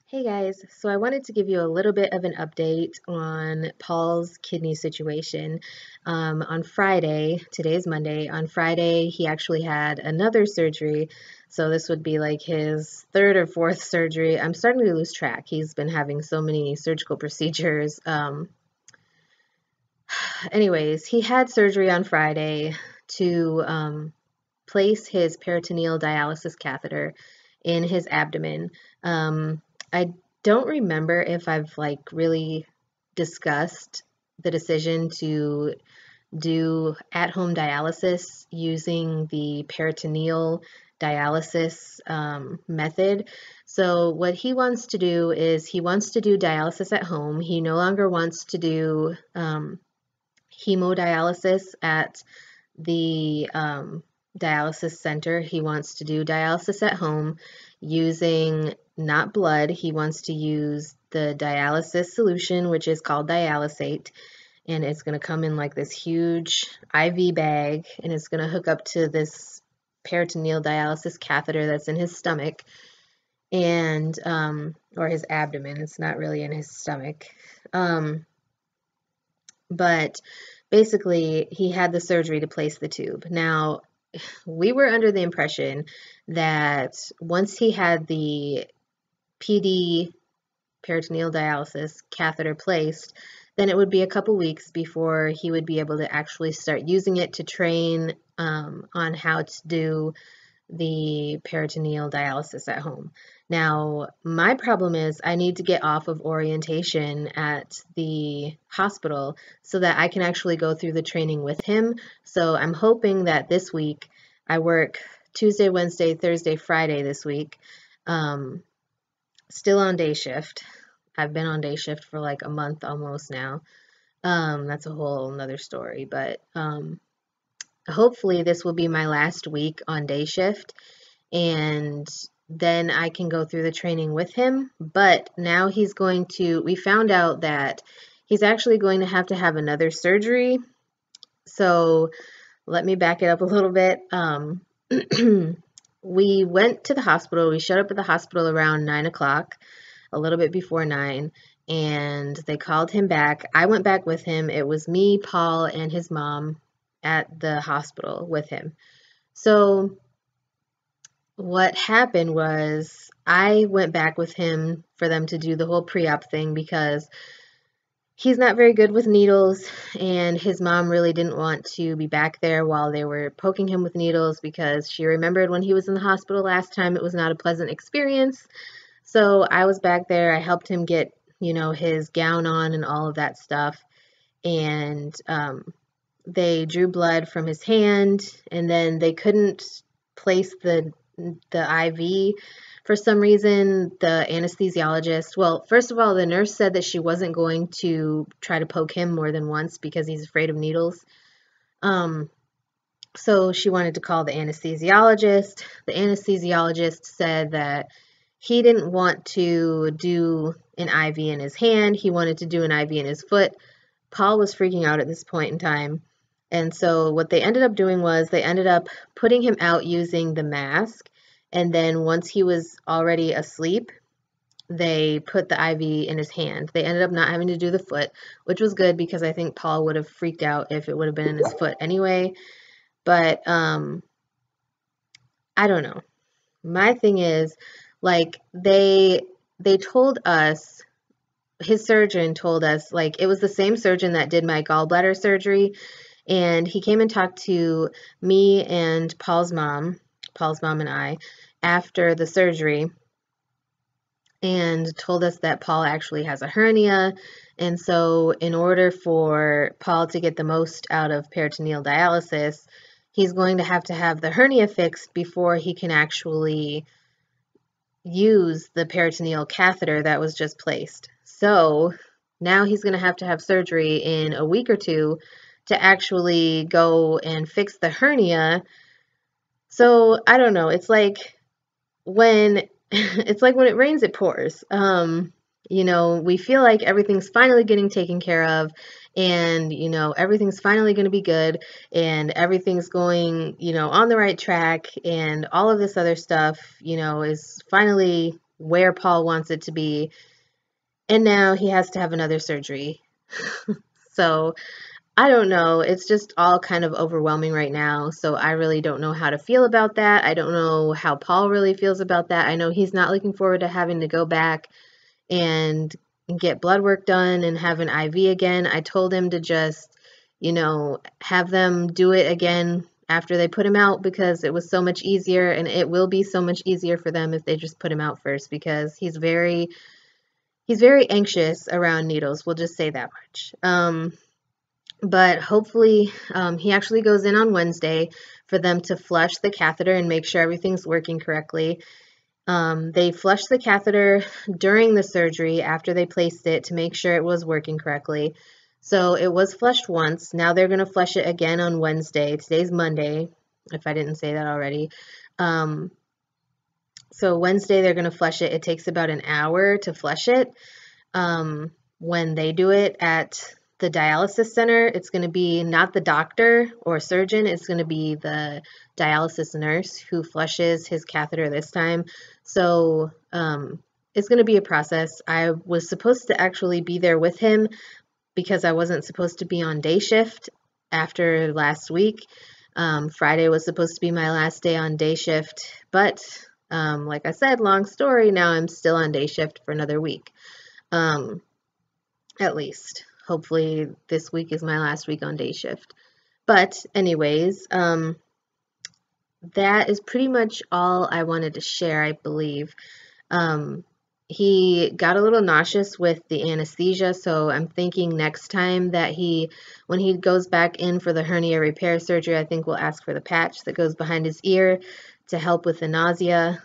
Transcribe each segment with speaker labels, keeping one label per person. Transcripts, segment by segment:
Speaker 1: Hey guys, so I wanted to give you a little bit of an update on Paul's kidney situation. On Friday, today's Monday, on Friday he actually had another surgery. So this would be like his third or fourth surgery. I'm starting to lose track. He's been having so many surgical procedures. Anyways, he had surgery on Friday to place his peritoneal dialysis catheter in his abdomen. I don't remember if I've like really discussed the decision to do at-home dialysis using the peritoneal dialysis method. So what he wants to do is he wants to do dialysis at home. He no longer wants to do hemodialysis at the dialysis center. He wants to do dialysis at home using not blood. He wants to use the dialysis solution, which is called dialysate, and it's going to come in like this huge IV bag, and it's going to hook up to this peritoneal dialysis catheter that's in his stomach and or his abdomen. It's not really in his stomach. But basically, he had the surgery to place the tube. Now, we were under the impression that once he had the PD, peritoneal dialysis catheter placed, then it would be a couple weeks before he would be able to actually start using it to train on how to do the peritoneal dialysis at home. Now, my problem is I need to get off of orientation at the hospital so that I can actually go through the training with him. So I'm hoping that this week I work Tuesday, Wednesday, Thursday, Friday this week, still on day shift. I've been on day shift for like a month almost now. That's a whole another story, but hopefully this will be my last week on day shift, and then I can go through the training with him. But now we found out that he's actually going to have another surgery. So let me back it up a little bit. We went to the hospital. We showed up at the hospital around 9 o'clock, a little bit before 9, and they called him back. I went back with him. It was me, Paul, and his mom at the hospital with him. So what happened was I went back with him for them to do the whole pre-op thing because he's not very good with needles, and his mom really didn't want to be back there while they were poking him with needles because she remembered when he was in the hospital last time it was not a pleasant experience. So I was back there. I helped him get, his gown on and all of that stuff. And they drew blood from his hand, and then they couldn't place the IV for some reason. The anesthesiologist, well, first of all, the nurse said that she wasn't going to try to poke him more than once because he's afraid of needles. So she wanted to call the anesthesiologist. The anesthesiologist said that he didn't want to do an IV in his hand. He wanted to do an IV in his foot. Paul was freaking out at this point in time. And so what they ended up doing was they ended up putting him out using the mask. And then once he was already asleep, they put the IV in his hand. They ended up not having to do the foot, which was good because I think Paul would have freaked out if it would have been in his foot anyway. But I don't know. My thing is, like, they told us, his surgeon told us, like, it was the same surgeon that did my gallbladder surgery, and he came and talked to me and Paul's mom and I, after the surgery, and told us that Paul actually has a hernia. And so in order for Paul to get the most out of peritoneal dialysis, he's going to have the hernia fixed before he can actually use the peritoneal catheter that was just placed. So now he's going to have surgery in a week or two to actually go and fix the hernia. So I don't know. It's like when it rains, it pours. We feel like everything's finally getting taken care of, and everything's finally going to be good, and everything's going on the right track, and all of this other stuff is finally where Paul wants it to be, and now he has to have another surgery. So I don't know. It's just all kind of overwhelming right now. So I really don't know how to feel about that. I don't know how Paul really feels about that. I know he's not looking forward to having to go back and get blood work done and have an IV again. I told him to just, have them do it again after they put him out, because it was so much easier, and it will be so much easier for them if they just put him out first, because he's very anxious around needles. We'll just say that much. But hopefully he actually goes in on Wednesday for them to flush the catheter and make sure everything's working correctly. They flushed the catheter during the surgery after they placed it to make sure it was working correctly. So it was flushed once. Now they're going to flush it again on Wednesday. Today's Monday, if I didn't say that already. So Wednesday they're going to flush it. It takes about an hour to flush it. When they do it at the dialysis center, it's going to be not the doctor or surgeon, it's going to be the dialysis nurse who flushes his catheter this time. So it's going to be a process. I was supposed to actually be there with him because I wasn't supposed to be on day shift after last week. Friday was supposed to be my last day on day shift, but like I said, long story, now I'm still on day shift for another week, at least. Hopefully this week is my last week on day shift. But anyways, that is pretty much all I wanted to share, I believe. He got a little nauseous with the anesthesia, so I'm thinking next time that when he goes back in for the hernia repair surgery, I think we'll ask for the patch that goes behind his ear to help with the nausea.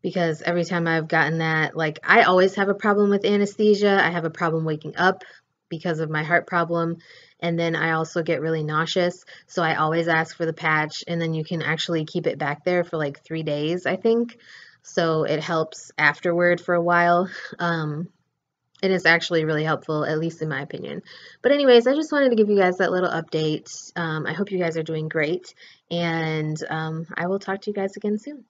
Speaker 1: Because every time I've gotten that, like, I always have a problem with anesthesia. I have a problem waking up because of my heart problem, and then I also get really nauseous, so I always ask for the patch, and then you can actually keep it back there for like 3 days, I think, so it helps afterward for a while. It is actually really helpful, at least in my opinion. But anyways, I just wanted to give you guys that little update. I hope you guys are doing great, and I will talk to you guys again soon.